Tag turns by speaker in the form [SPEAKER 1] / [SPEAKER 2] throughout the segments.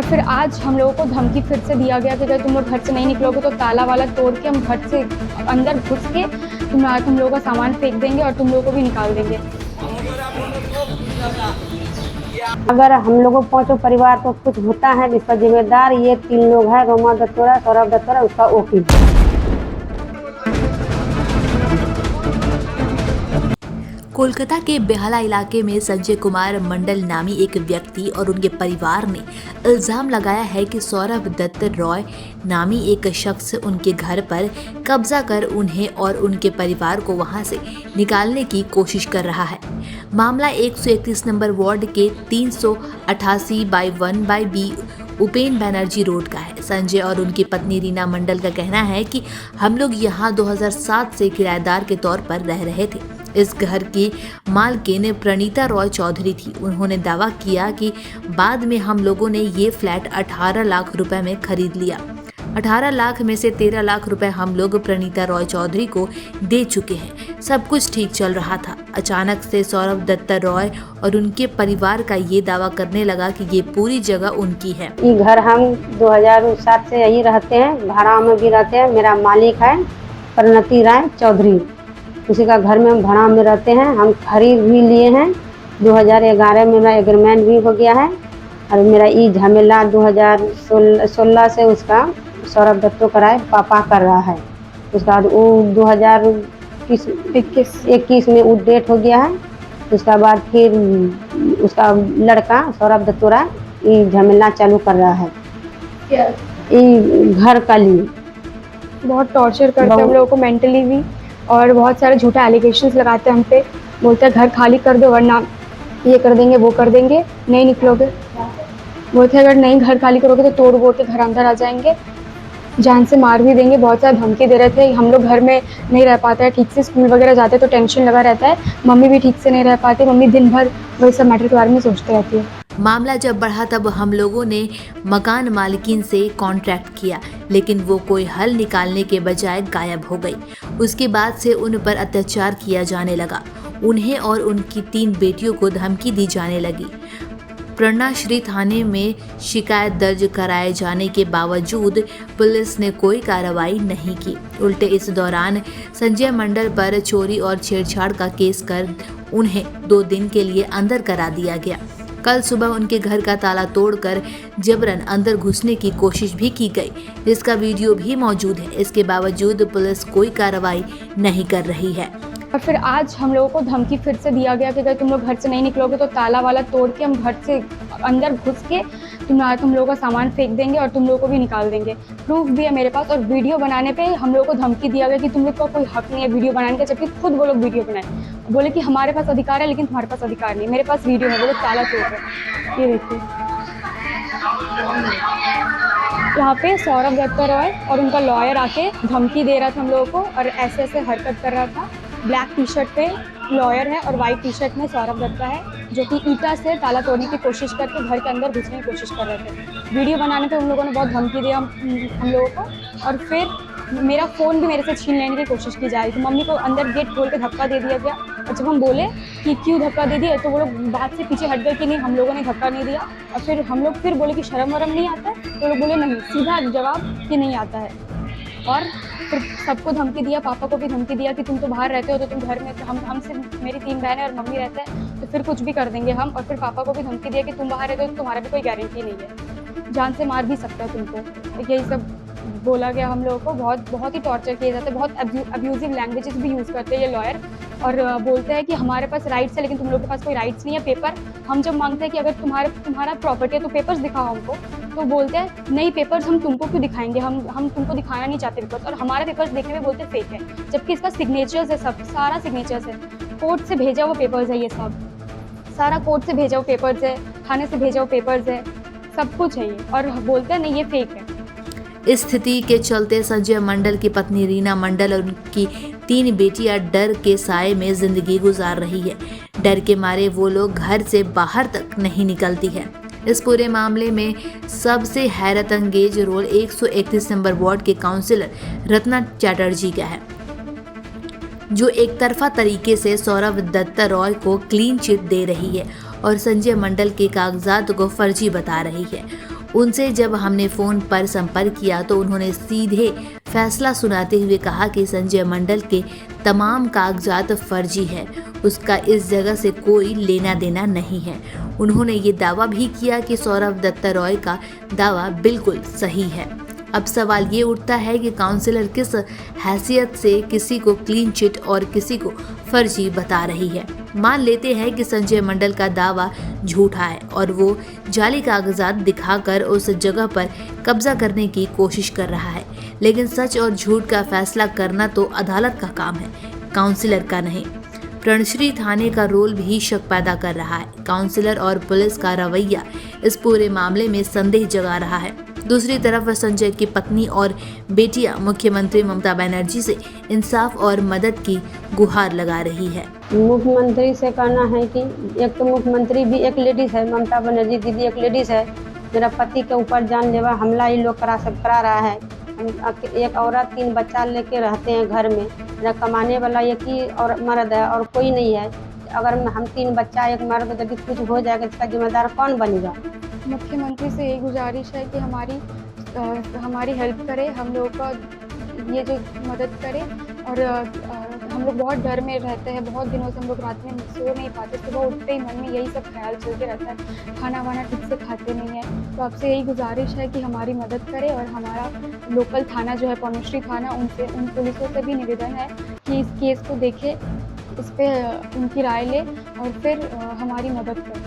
[SPEAKER 1] फिर आज हम लोगों को धमकी फिर से दिया गया कि अगर तुम लोग घर से नहीं निकलोगे तो ताला वाला तोड़ के हम घर से अंदर घुस के तुम लोगों का सामान फेंक देंगे और तुम लोगों को भी निकाल देंगे।
[SPEAKER 2] अगर हम लोगों पांचों परिवार को कुछ होता है, इसका जिम्मेदार ये 3 लोग हैं, रोमा दत्तोरा, सौरभ दत्तोरा, उसका वकील।
[SPEAKER 3] कोलकाता के बेहला इलाके में संजय कुमार मंडल नामी एक व्यक्ति और उनके परिवार ने इल्जाम लगाया है कि सौरभ दत्त रॉय नामी एक शख्स उनके घर पर कब्जा कर उन्हें और उनके परिवार को वहां से निकालने की कोशिश कर रहा है। मामला 131 नंबर वार्ड के 388/1/B उपेन बैनर्जी रोड का है। संजय और उनकी पत्नी रीना मंडल का कहना है कि हम लोग यहाँ 2007 से किराएदार के तौर पर रह रहे थे। इस घर की मालकिन प्रणीता रॉय चौधरी थी। उन्होंने दावा किया कि बाद में हम लोगों ने ये फ्लैट 18 लाख रुपए में खरीद लिया। 18 लाख में से 13 लाख रुपए हम लोग प्रणीता रॉय चौधरी को दे चुके हैं। सब कुछ ठीक चल रहा था। अचानक से सौरभ दत्त रॉय और उनके परिवार का ये दावा करने लगा कि ये पूरी जगह उनकी है।
[SPEAKER 2] ये घर हम 2007 से यही रहते हैं, भाड़ा में भी रहते हैं। मेरा मालिक है प्रणति राय चौधरी, उसी का घर में हम भाड़ा में रहते हैं। हम खरीद भी लिए हैं। 2011 में मेरा एग्रीमेंट भी हो गया है और मेरा ये झमेला 2016 से उसका सौरभ दत्तो कराए पापा कर रहा है। उसका बाद वो 2021 में वो डेट हो गया है। उसका बाद फिर उसका लड़का सौरभ दत्तोरा ये झमेला चालू कर रहा है ये घर का लिए।
[SPEAKER 1] बहुत टॉर्चर करते हैं हम लोगों को मेंटली भी, और बहुत सारे झूठा एलिगेशंस लगाते हैं हम पे। बोलते हैं घर खाली कर दो वरना ये कर देंगे वो कर देंगे, नहीं निकलोगे। बोलते हैं अगर नहीं घर खाली करोगे तो तोड़ फोड़ के घर अंदर आ जाएंगे, जान से मार भी देंगे। बहुत सारा धमकी दे रहे थे। हम लोग घर में नहीं रह पाते हैं ठीक से, स्कूल वगैरह जाते हैं तो टेंशन लगा रहता है। मम्मी भी ठीक से नहीं रह पाती, मम्मी दिन भर वही सब मैटर के बारे में सोचते रहती है।
[SPEAKER 3] मामला जब बढ़ा तब हम लोगों ने मकान मालिकिन से कॉन्ट्रैक्ट किया, लेकिन वो कोई हल निकालने के बजाय गायब हो गई। उसके बाद से उन पर अत्याचार किया जाने लगा। उन्हें और उनकी 3 बेटियों को धमकी दी जाने लगी। प्रणा-श्री थाने में शिकायत दर्ज कराए जाने के बावजूद पुलिस ने कोई कार्रवाई नहीं की। उल्टे इस दौरान संजय मंडल पर चोरी और छेड़छाड़ का केस कर उन्हें 2 दिन के लिए अंदर करा दिया गया। कल सुबह उनके घर का ताला तोड़कर जबरन अंदर घुसने की कोशिश भी की गई, जिसका वीडियो भी मौजूद है। इसके बावजूद पुलिस कोई कार्रवाई नहीं कर रही है।
[SPEAKER 1] और फिर आज हम लोगों को धमकी फिर से दिया गया कि अगर तुम लोग घर से नहीं निकलोगे तो ताला वाला तोड़ के हम घर से अंदर घुस के तुम लोगों का सामान फेंक देंगे और तुम लोगों को भी निकाल देंगे। प्रूफ भी है मेरे पास। और वीडियो बनाने पे हम लोगों को धमकी दिया गया कि तुम लोग का कोई हक नहीं है वीडियो बनाने का, जबकि खुद वो लोग वीडियो बनाए। बोले कि हमारे पास अधिकार है लेकिन तुम्हारे पास अधिकार नहीं। मेरे पास वीडियो है, वो लोग ताला तोड़ रहे। ये देखिए यहाँ पे सौरभ दत्त रॉय और उनका लॉयर आके धमकी दे रहा था हम लोगों को और ऐसे ऐसे हरकत कर रहा था। ब्लैक टी शर्ट पे लॉयर है और वाइट टी शर्ट में सौरभ दत्ता है, जो कि ईटा से ताला तोड़ने की कोशिश करके घर के अंदर घुसने की कोशिश कर रहे थे। वीडियो बनाने पे उन लोगों ने बहुत धमकी दिया हम लोगों को। और फिर मेरा फ़ोन भी मेरे से छीन लेने की कोशिश की जा रही थी। मम्मी को अंदर गेट खोल के धक्का दे दिया गया और जब हम बोले कि क्यों धक्का दे दिया तो वो लोग बात से पीछे हट गए कि नहीं हम लोगों ने धक्का नहीं दिया। और फिर हम लोग फिर बोले कि शर्म वरम नहीं आता है, तो लोग बोले नहीं, सीधा जवाब कि नहीं आता है। और फिर सबको धमकी दिया, पापा को भी धमकी दिया कि तुम तो बाहर रहते हो तो तुम घर में, तो हमसे मेरी 3 बहनें और मम्मी रहते हैं तो फिर कुछ भी कर देंगे हम। और फिर पापा को भी धमकी दिया कि तुम बाहर रहते हो तो तुम्हारा भी कोई गारंटी नहीं है, जान से मार भी सकता है तुमको। यही सब बोला गया हम लोगों को। बहुत ही टॉर्चर किए जाते हैं, बहुत अब्यूजिव लैंग्वेजेस भी यूज़ करते हैं ये लॉयर। और बोलते हैं कि हमारे पास राइट्स है लेकिन तुम लोग के पास कोई राइट्स नहीं है। पेपर हम जब मांगते हैं कि अगर तुम्हारा प्रॉपर्टी है तो पेपर्स दिखाओ हमको, तो बोलते हैं नहीं पेपर्स हम तुमको क्यों दिखाएंगे, हम तुमको दिखाना नहीं चाहते पेपर्स। और हमारे पेपर्स देखने में बोलते फेक है, जबकि इसका सिग्नेचर्स है, सब सारा सिग्नेचर्स है, कोर्ट से भेजा हुआ पेपर्स है, ये सब सारा कोर्ट से भेजा हुआ पेपर्स है, थाने से भेजा हुआ पेपर्स है, सब कुछ है ये। और बोलते हैं नहीं ये फेक है।
[SPEAKER 3] इस स्थिति के चलते संजय मंडल की पत्नी रीना मंडल और उनकी 3 बेटियां डर के साए में जिंदगी गुजार रही है। डर के मारे वो लोग घर से बाहर तक नहीं निकलती है। इस पूरे मामले में सबसे हैरत अंगेज रोल 131 नंबर वार्ड के काउंसिलर रत्ना चैटर्जी का है, जो एक तरफा तरीके से सौरभ दत्त रॉय को क्लीन चिट दे रही है और संजय मंडल के कागजात को फर्जी बता रही है। उनसे जब हमने फ़ोन पर संपर्क किया तो उन्होंने सीधे फैसला सुनाते हुए कहा कि संजय मंडल के तमाम कागजात फर्जी है, उसका इस जगह से कोई लेना देना नहीं है। उन्होंने ये दावा भी किया कि सौरभ दत्ता रॉय का दावा बिल्कुल सही है। अब सवाल ये उठता है कि काउंसलर किस हैसियत से किसी को क्लीन चिट और किसी को फर्जी बता रही है। मान लेते हैं कि संजय मंडल का दावा झूठा है और वो जाली कागजात दिखाकर उस जगह पर कब्जा करने की कोशिश कर रहा है, लेकिन सच और झूठ का फैसला करना तो अदालत का काम है, काउंसलर का नहीं। प्रणश्री थाने का रोल भी शक पैदा कर रहा है। काउंसलर और पुलिस का रवैया इस पूरे मामले में संदेह जगा रहा है। दूसरी तरफ संजय की पत्नी और बेटियां मुख्यमंत्री ममता बनर्जी से इंसाफ और मदद की गुहार लगा रही है।
[SPEAKER 2] मुख्यमंत्री से कहना है कि एक तो मुख्यमंत्री भी एक लेडीज है, ममता बनर्जी दीदी एक लेडीज है। मेरा पति के ऊपर जानलेवा हमला ये लोग करा रहा है। एक औरत 3 बच्चा लेके रहते हैं घर में। मेरा कमाने वाला एक ही और मर्द है और कोई नहीं है। अगर हम 3 बच्चा एक मर्द यदि कुछ हो जाएगा इसका जिम्मेदार कौन बनेगा?
[SPEAKER 1] मुख्यमंत्री से यही गुजारिश है कि हमारी हेल्प करे, हम लोगों का ये जो मदद करे। और हम लोग बहुत डर में रहते हैं, बहुत दिनों से हम लोग रात में सो नहीं पाते, सुबह उठते ही मन में यही सब ख्याल चलते रहता है, खाना वाना ठीक से खाते नहीं हैं। तो आपसे यही गुजारिश है कि हमारी मदद करें और हमारा लोकल थाना जो है पनुश्री थाना, उन पुलिसों से भी निवेदन है कि इस केस को देखें, इस पर उनकी राय लें और फिर हमारी मदद करें।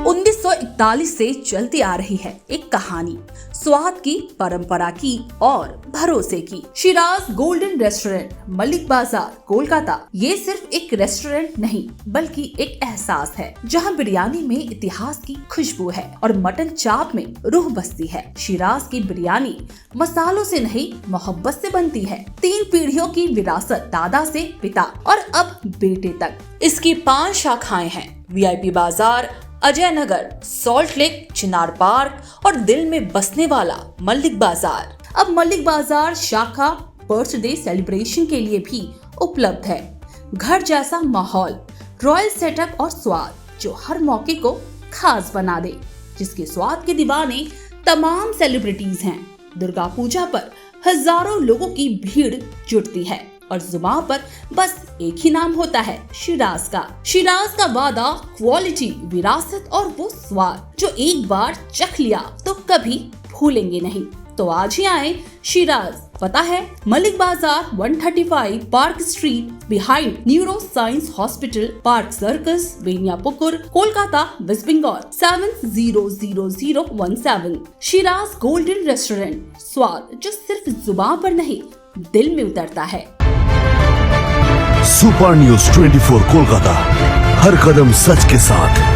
[SPEAKER 4] 1941 से चलती आ रही है एक कहानी, स्वाद की, परंपरा की और भरोसे की। शिराज गोल्डन रेस्टोरेंट, मलिक बाजार, कोलकाता। ये सिर्फ एक रेस्टोरेंट नहीं बल्कि एक एहसास है, जहां बिरयानी में इतिहास की खुशबू है और मटन चाप में रूह बसती है। शिराज की बिरयानी मसालों से नहीं, मोहब्बत से बनती है। 3 पीढ़ियों की विरासत, दादा से पिता और अब बेटे तक। इसकी 5 शाखाएं हैं। VIP बाजार, अजय नगर, सॉल्ट लेक, चिनार पार्क और दिल में बसने वाला मलिक बाजार। अब मलिक बाजार शाखा बर्थडे सेलिब्रेशन के लिए भी उपलब्ध है। घर जैसा माहौल, रॉयल सेटअप और स्वाद जो हर मौके को खास बना दे, जिसके स्वाद के दीवाने तमाम सेलिब्रिटीज हैं। दुर्गा पूजा पर हजारों लोगों की भीड़ जुटती है और जुबान पर बस एक ही नाम होता है, शिराज का। शिराज का वादा, क्वालिटी, विरासत और वो स्वाद जो एक बार चख लिया तो कभी भूलेंगे नहीं। तो आज ही आए शिराज। पता है Mullick Bazar, 135 park street, behind neuro science hospital, park circus, Beniapukur, Kolkata, west Bengal 700017। Shiraz golden restaurant, स्वाद जो सिर्फ जुबान पर नहीं दिल में उतरता है।
[SPEAKER 5] सुपर न्यूज़ 24 कोलकाता, हर कदम सच के साथ।